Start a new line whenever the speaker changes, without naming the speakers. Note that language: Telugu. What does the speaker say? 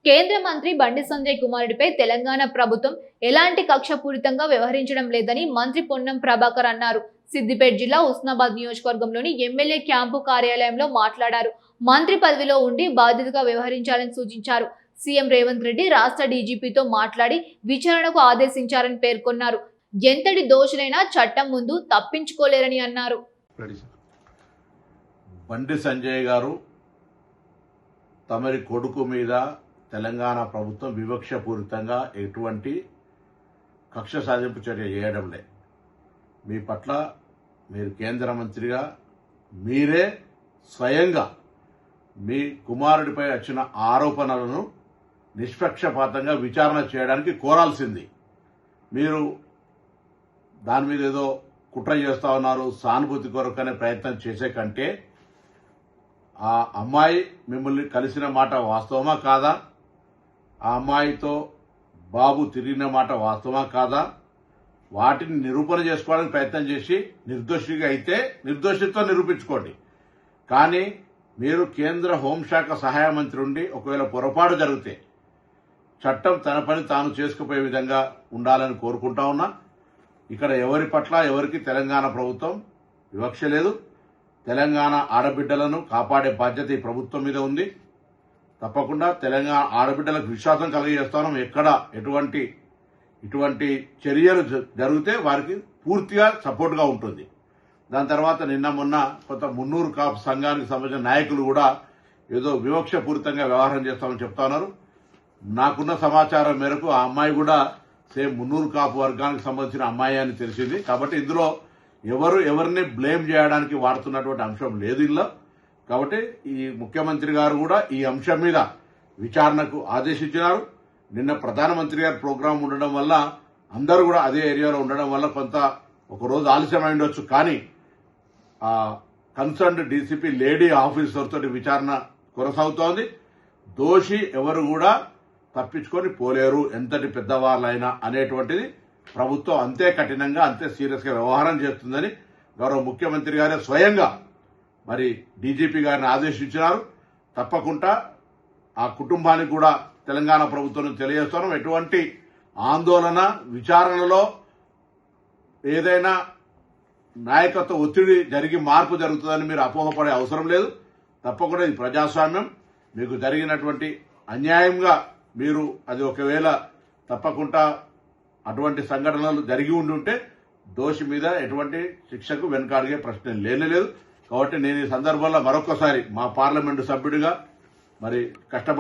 కేంద్ర మంత్రి బండి సంజయ్ కుమారుడిపై తెలంగాణ ప్రభుత్వం ఎలాంటి కక్షపూరితంగా వ్యవహరించడం లేదని మంత్రి పొన్నం ప్రభాకర్ అన్నారు. సిద్దిపేట జిల్లా హుస్నాబాద్ నియోజకవర్గంలోని ఎమ్మెల్యే క్యాంపు కార్యాలయంలో మాట్లాడారు. మంత్రి పదవిలో ఉండి బాధ్యతగా వ్యవహరించాలని సూచించారు. సీఎం రేవంత్ రెడ్డి రాష్ట్ర డీజీపీతో మాట్లాడి విచారణకు ఆదేశించారని పేర్కొన్నారు. ఎంతటి దోషులైనా చట్టం ముందు తప్పించుకోలేరని అన్నారు.
బండి సంజయ్ గారు తమరి కొడుకు మీద తెలంగాణ ప్రభుత్వం వివక్షపూరితంగా ఎటువంటి కక్ష సాధింపు చర్య చేయడంలే. మీ పట్ల మీరు కేంద్ర మంత్రిగా మీరే స్వయంగా మీ కుమారుడిపై వచ్చిన ఆరోపణలను నిష్పక్షపాతంగా విచారణ చేయడానికి కోరాల్సింది. మీరు దాని మీద ఏదో కుట్ర చేస్తా ఉన్నారు, సానుభూతి కొరకనే ప్రయత్నం చేసే కంటే ఆ అమ్మాయి మిమ్మల్ని కలిసిన మాట వాస్తవమా కాదా, ఆ అమ్మాయితో బాబు తిరిగిన మాట వాస్తవమా కాదా, వాటిని నిరూపణ చేసుకోవడానికి ప్రయత్నం చేసి నిర్దోషిగా అయితే నిర్దోషిత్వం నిరూపించుకోండి. కానీ మీరు కేంద్ర హోంశాఖ సహాయ మంత్రి ఉండి ఒకవేళ పొరపాటు జరిగితే చట్టం తన పని తాను చేసుకుపోయే విధంగా ఉండాలని కోరుకుంటా ఉన్నా. ఇక్కడ ఎవరి పట్ల ఎవరికి తెలంగాణ ప్రభుత్వం వివక్ష లేదు. తెలంగాణ ఆడబిడ్డలను కాపాడే బాధ్యత ఈ ప్రభుత్వం మీద ఉంది. తప్పకుండా తెలంగాణ ఆడబిడ్డలకు విశ్వాసం కలిగజేస్తాం. ఎక్కడ ఇటువంటి చర్యలు జరిగితే వారికి పూర్తిగా సపోర్ట్గా ఉంటుంది. దాని తర్వాత నిన్న మొన్న కొంత మున్నూరు కాపు సంఘానికి సంబంధించిన నాయకులు కూడా ఏదో వివక్షపూరితంగా వ్యవహారం చేస్తామని చెప్తా ఉన్నారు. నాకున్న సమాచారం మేరకు ఆ అమ్మాయి కూడా సేమ్ మున్నూరు కాపు వర్గానికి సంబంధించిన అమ్మాయి అని తెలిసింది. కాబట్టి ఇందులో ఎవరిని బ్లేమ్ చేయడానికి వాడుతున్నటువంటి అంశం లేదు ఇందులో. కాబట్టి ఈ ముఖ్యమంత్రి గారు కూడా ఈ అంశం మీద విచారణకు ఆదేశించినారు. నిన్న ప్రధానమంత్రి గారి ప్రోగ్రాం ఉండడం వల్ల అందరూ కూడా అదే ఏరియాలో ఉండడం వల్ల కొంత ఒక రోజు ఆలస్యమై ఉండొచ్చు. కానీ ఆ కన్సర్న్డ్ డీసీపీ లేడీ ఆఫీసర్ తోటి విచారణ కొనసాగుతోంది. దోషి ఎవరు కూడా తప్పించుకొని పోలేరు, ఎంతటి పెద్దవాళ్ళైనా అనేటువంటిది ప్రభుత్వం అంతే కఠినంగా అంతే సీరియస్ గా వ్యవహారం చేస్తుందని గౌరవ ముఖ్యమంత్రి గారే స్వయంగా మరి డీజీపీ గారిని ఆదేశించినారు. తప్పకుండా ఆ కుటుంబానికి కూడా తెలంగాణ ప్రభుత్వం తెలియజేస్తున్నాం. ఎటువంటి ఆందోళన విచారణలో ఏదైనా నాయకత్వ ఒత్తిడి జరిగి మార్పు జరుగుతుందని మీరు అపోహపడే అవసరం లేదు. తప్పకుండా ఇది ప్రజాస్వామ్యం. మీకు జరిగినటువంటి అన్యాయంగా మీరు అది ఒకవేళ తప్పకుండా అటువంటి సంఘటనలు జరిగి ఉంటే దోషి మీద ఎటువంటి శిక్షకు వెనుకాడిగే ప్రశ్న లేనేలేదు. కాబట్టి నేను ఈ సందర్భంలో మరొకసారి మా పార్లమెంటు సభ్యుడిగా మరి కష్టపడి